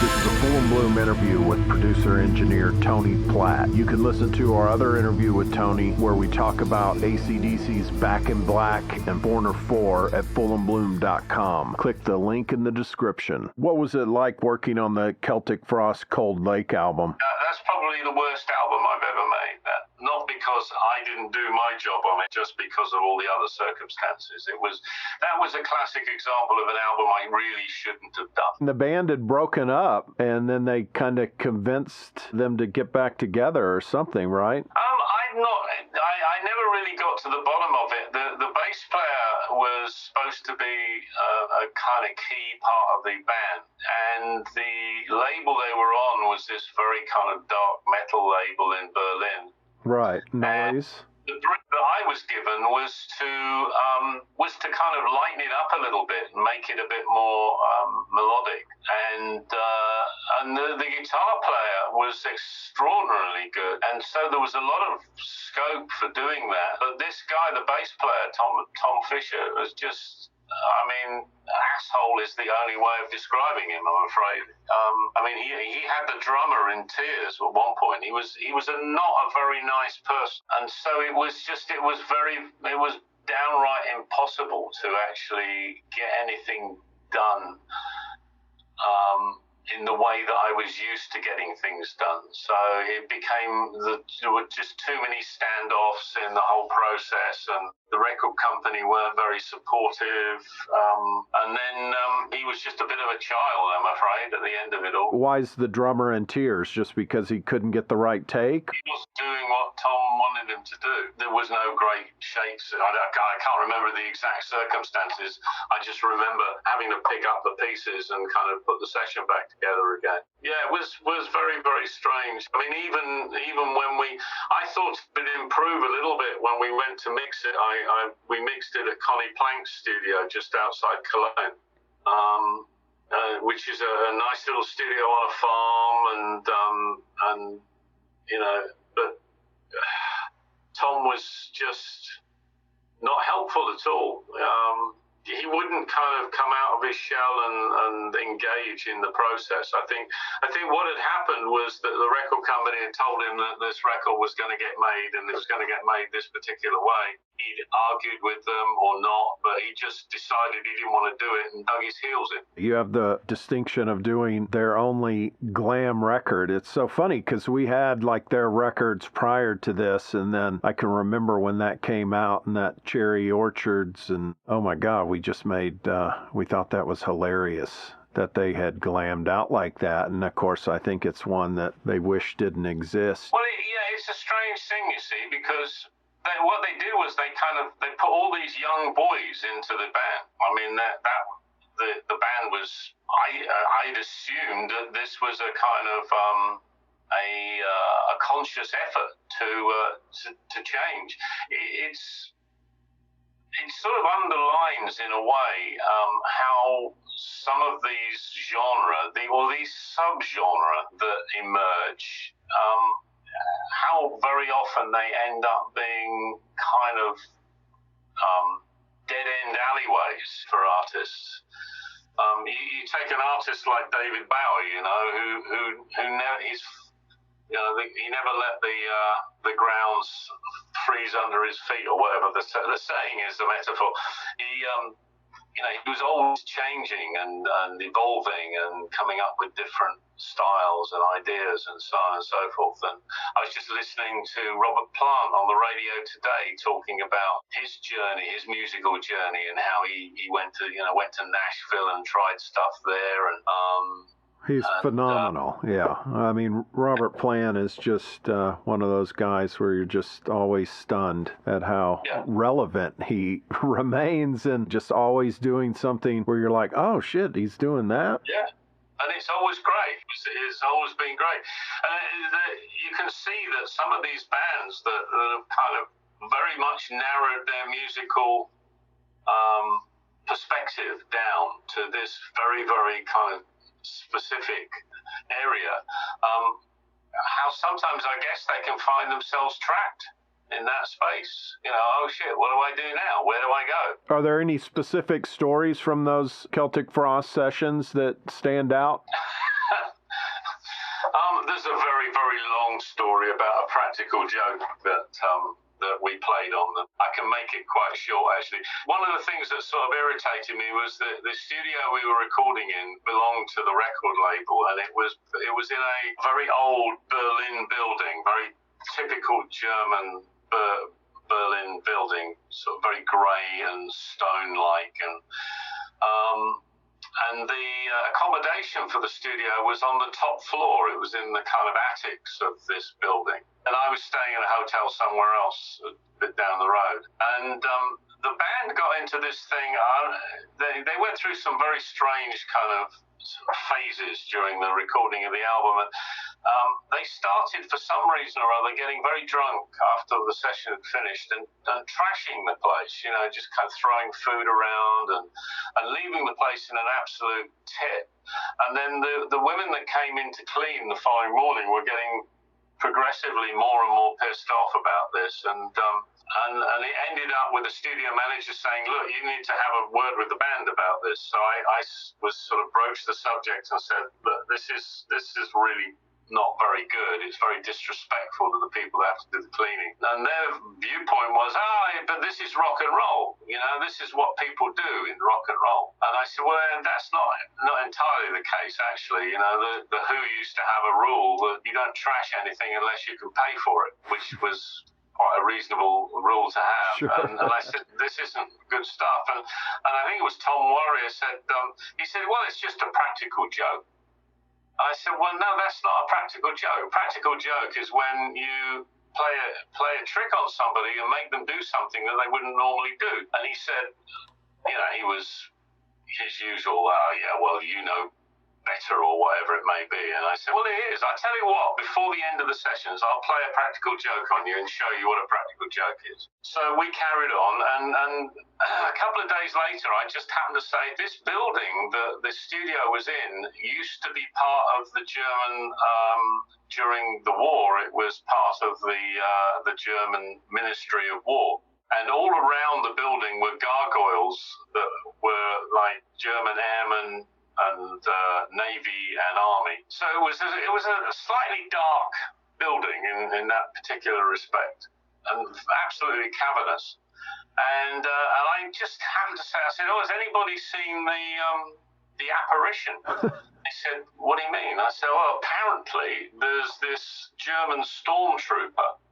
This is a Full and Bloom interview with producer-engineer Tony Platt. You can listen to our other interview with Tony where we talk about AC/DC's Back in Black and Foreigner 4 at fullandbloom.com. Click the link in the description. What was it like working on the Celtic Frost Cold Lake album? That's probably the worst album I've ever made. Not because I didn't do my job on it, just because of all the other circumstances. That was a classic example of an album I really shouldn't have done. The band had broken up, and then they kind of convinced them to get back together or something, right? I never really got to the bottom of it. The bass player was supposed to be a kind of key part of the band, and the label they were on was this very kind of dark metal label in Berlin. Right, Noise. The brief that I was given was to kind of lighten it up a little bit and make it a bit more melodic. And the guitar player was extraordinarily good, and so there was a lot of scope for doing that. But this guy, the bass player, Tom Fischer, was just, asshole is the only way of describing him, I'm afraid. He had the drummer in tears at one point. He was not a very nice person, and so it was downright impossible to actually get anything done in the way that I was used to getting things done. So it became there were just too many standoffs in the whole process, and the record company weren't very supportive. And then he was just a bit of a child, I'm afraid, at the end of it all. Why is the drummer in tears? Just because he couldn't get the right take? He was doing what Tom wanted him to do. There was no great shakes. I can't remember the exact circumstances. I just remember having to pick up the pieces and kind of put the session back together again. Yeah, it was very, very strange. I mean, even when I thought it would improve a little bit when we went to mix it. We mixed it at Connie Plank's studio just outside Cologne, which is a nice little studio on a farm, but Tom was just not helpful at all. He wouldn't kind of come out of his shell and engage in the process. I think what had happened was that the record company had told him that this record was going to get made and it was going to get made this particular way. He'd argued with them or not, but he just decided he didn't want to do it and dug his heels in. You have the distinction of doing their only glam record. It's so funny because we had like their records prior to this, and then I can remember when that came out and that Cherry Orchards, and oh my God, we thought that was hilarious that they had glammed out like that. And of course, I think it's one that they wish didn't exist. Well, it's a strange thing, you see, because what they did was they put all these young boys into the band. I mean, the band was, I'd assumed that this was a kind of a conscious effort to change. It sort of underlines, in a way, how some of these these subgenre that emerge, how very often they end up being kind of dead-end alleyways for artists. You take an artist like David Bowie, who never he never let the grounds freeze under his feet, or whatever the saying is, the metaphor. He was always changing and evolving and coming up with different styles and ideas and so on and so forth. And I was just listening to Robert Plant on the radio today talking about his journey, his musical journey, and how he went to Nashville and tried stuff there, and he's phenomenal. Yeah. I mean, Robert Plant is just one of those guys where you're just always stunned at how relevant he remains, and just always doing something where you're like, oh shit, he's doing that. Yeah. And it's always great. It's always been great. And you can see that some of these bands that have kind of very much narrowed their musical perspective down to this very, very kind of specific area, how sometimes I guess they can find themselves trapped in that space. Oh shit, what do I do now? Where do I go? Are there any specific stories from those Celtic Frost sessions that stand out? there's a very, very long story about a practical joke that we played on them. I can make it quite short, actually. One of the things that sort of irritated me was that the studio we were recording in belonged to the record label, and it was in a very old Berlin building, very typical German Berlin building, sort of very grey and stone-like, and the accommodation for the studio was on the top floor. It was in the kind of attics of this building. And I was staying in a hotel somewhere else a bit down the road. And the band got into this thing. They went through some very strange kind of phases during the recording of the album. And they started, for some reason or other, getting very drunk after the session had finished and trashing the place, just kind of throwing food around and leaving the place in an absolute tip. And then the women that came in to clean the following morning were getting progressively more and more pissed off about this. And it ended up with the studio manager saying, look, you need to have a word with the band about this. So I was sort of broached the subject and said, look, this is really not very good. It's very disrespectful to the people that have to do the cleaning. And their viewpoint was, but this is rock and roll. This is what people do in rock and roll. And I said, well, that's not entirely the case, actually. The Who used to have a rule that you don't trash anything unless you can pay for it, which was quite a reasonable rule to have. Sure. And I said, this isn't good stuff. And I think it was Tom Warrior said, he said, well, it's just a practical joke. I said, well, no, that's not a practical joke. A practical joke is when you play a trick on somebody and make them do something that they wouldn't normally do. And he said, he was his usual, better or whatever it may be. And I said, well, it is. I tell you what, before the end of the sessions, I'll play a practical joke on you and show you what a practical joke is. So we carried on, and a couple of days later, I just happened to say, this building that the studio was in used to be part of the German, during the war, it was part of the German Ministry of War. And all around the building were gargoyles that were like German airmen and Navy and Army. So it was a slightly dark building in that particular respect, and absolutely cavernous. And I just happened to say, I said, has anybody seen the apparition? He said, what do you mean? I said, well, apparently there's this German stormtrooper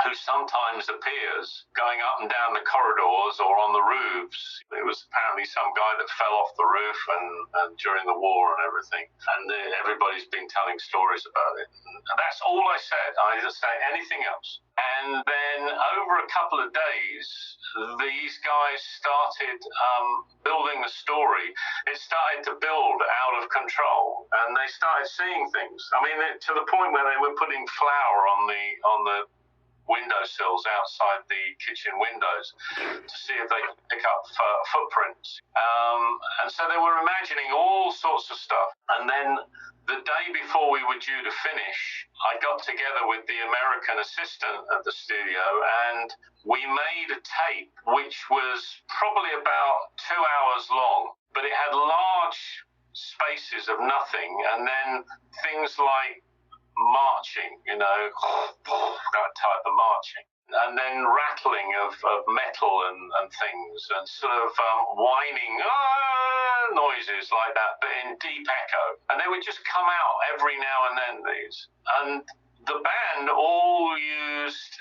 who sometimes appears going up and down the corridors or on the roofs. It was apparently some guy that fell off the roof and during the war and everything. And everybody's been telling stories about it. And that's all I said. I didn't say anything else. And then over a couple of days, these guys started building the story. It started to build out of control, and they started seeing things. I mean, to the point where they were putting flour on the windowsills outside the kitchen windows to see if they could pick up footprints. And so they were imagining all sorts of stuff. And then the day before we were due to finish, I got together with the American assistant at the studio, and we made a tape which was probably about 2 hours long, but it had large spaces of nothing, and then things like marching, that type of marching, and then rattling of metal and things, and sort of whining noises like that, but in deep echo. And they would just come out every now and then, these. And the band all used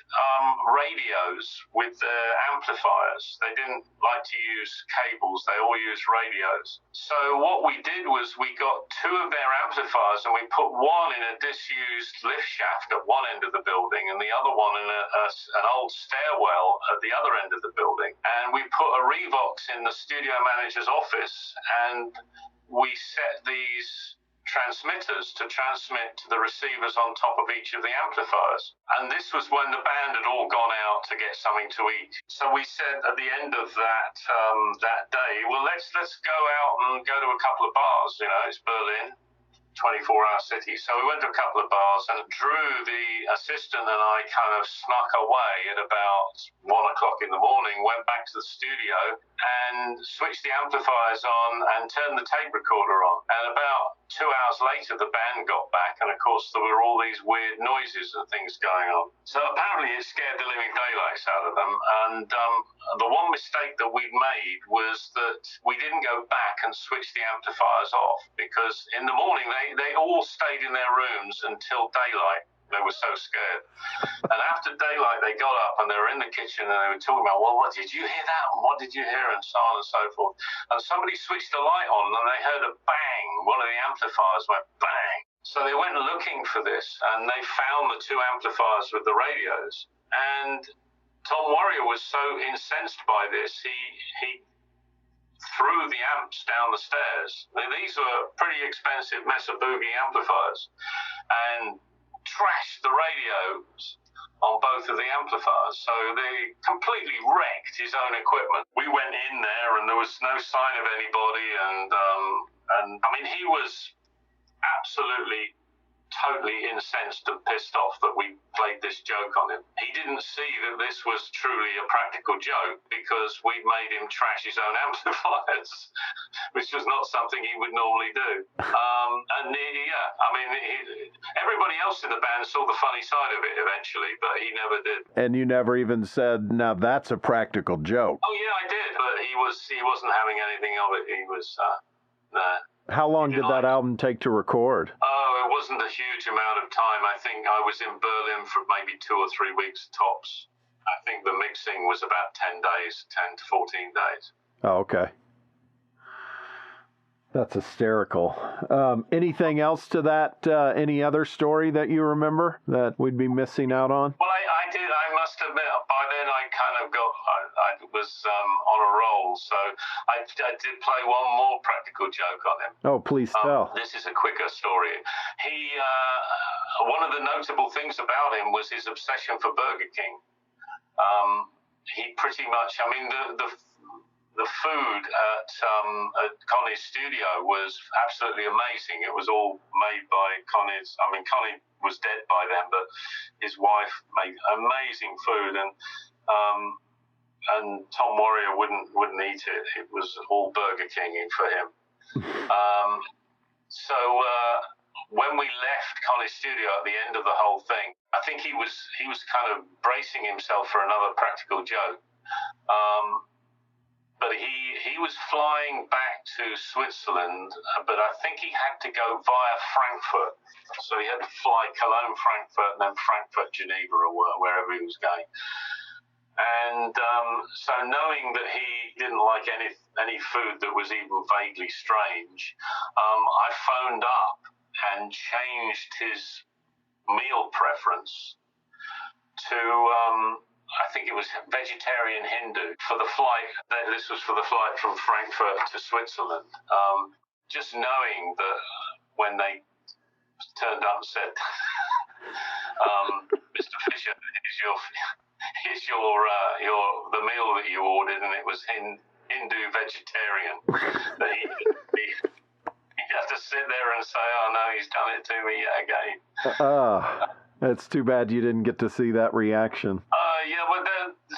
radios with their amplifiers. They didn't like to use cables. They all used radios. So what we did was we got two of their amplifiers and we put one in a disused lift shaft at one end of the building and the other one in an old stairwell at the other end of the building. And we put a Revox in the studio manager's office, and we set these transmitters to transmit to the receivers on top of each of the amplifiers. And this was when the band had all gone out to get something to eat. So we said at the end of that day, well, let's go out and go to a couple of bars. It's Berlin, 24-hour city. So we went to a couple of bars, and Drew, the assistant, and I kind of snuck away at about 1 o'clock in the morning, went back to the studio and switched the amplifiers on and turned the tape recorder on. And about 2 hours later, the band got back, and of course there were all these weird noises and things going on. So apparently it scared the living daylights out of them. And the one mistake that we'd made was that we didn't go back and switch the amplifiers off, because in the morning they all stayed in their rooms until daylight. They were so scared. And after daylight, they got up and they were in the kitchen and they were talking about, well, what did you hear that? And what did you hear? And so on and so forth. And somebody switched the light on and they heard a bang. One of the amplifiers went bang. So they went looking for this and they found the two amplifiers with the radios. And Tom Warrior was so incensed by this, he threw the amps down the stairs. Now, these were pretty expensive Mesa Boogie amplifiers. And trashed the radios on both of the amplifiers, so they completely wrecked his own equipment. We went in there and there was no sign of anybody, and I mean, he was absolutely totally incensed and pissed off that we played this joke on him. He didn't see that this was truly a practical joke because we'd made him trash his own amplifiers, which was not something he would normally do. Everybody else in the band saw the funny side of it eventually, but he never did. And you never even said, now that's a practical joke. Oh yeah, I did, but he wasn't having anything of it. He was How long did that album take to record? Oh, it wasn't a huge amount of time. I think I was in Berlin for maybe 2 or 3 weeks tops. I think the mixing was about 10 days, 10 to 14 days. Oh, okay. That's hysterical. Anything else to that? Any other story that you remember that we'd be missing out on? Well, I did. I must admit, by then I kind of I was on a roll. So I did play one more practical joke on him. Oh, please tell. This is a quicker story. One of the notable things about him was his obsession for Burger King. He pretty much, I mean, the food at Connie's studio was absolutely amazing. It was all made by Connie's. I mean, Connie was dead by then, but his wife made amazing food, and Tom Warrior wouldn't eat it. It was all Burger Kinging for him. So when we left Connie's studio at the end of the whole thing, I think he was kind of bracing himself for another practical joke. But he was flying back to Switzerland, but I think he had to go via Frankfurt. So he had to fly Cologne, Frankfurt, and then Frankfurt, Geneva, or wherever he was going. And so knowing that he didn't like any food that was even vaguely strange, I phoned up and changed his meal preference to... I think it was vegetarian Hindu for the flight. This was for the flight from Frankfurt to Switzerland. Just knowing that when they turned up and said, Mr. Fischer, here's the meal that you ordered, and it was Hindu vegetarian. That he'd have to sit there and say, oh no, he's done it to me yet again. It's too bad you didn't get to see that reaction. Yeah, well,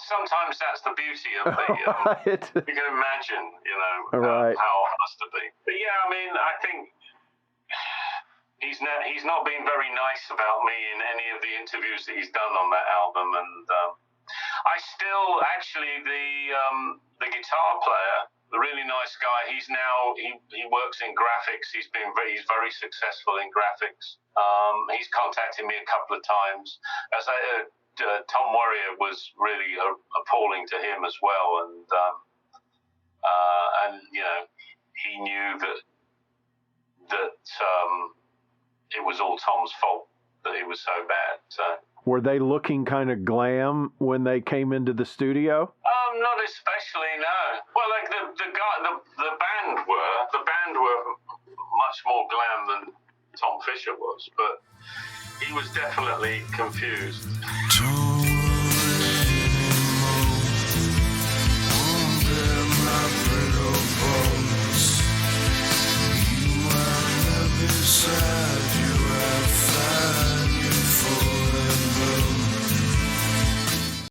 sometimes that's the beauty of the... Right. You can imagine, how it must have been. But yeah, I mean, I think he's not been very nice about me in any of the interviews that he's done on that album. And I still, actually, the guitar player, the really nice guy, he works in graphics. He's very successful in graphics. He's contacted me a couple of times. Tom Warrior was really appalling to him as well, and he knew that it was all Tom's fault that he was so bad. So. Were they looking kind of glam when they came into the studio? Not especially, no. Well, like the band were much more glam than Tom Fischer was, but he was definitely confused.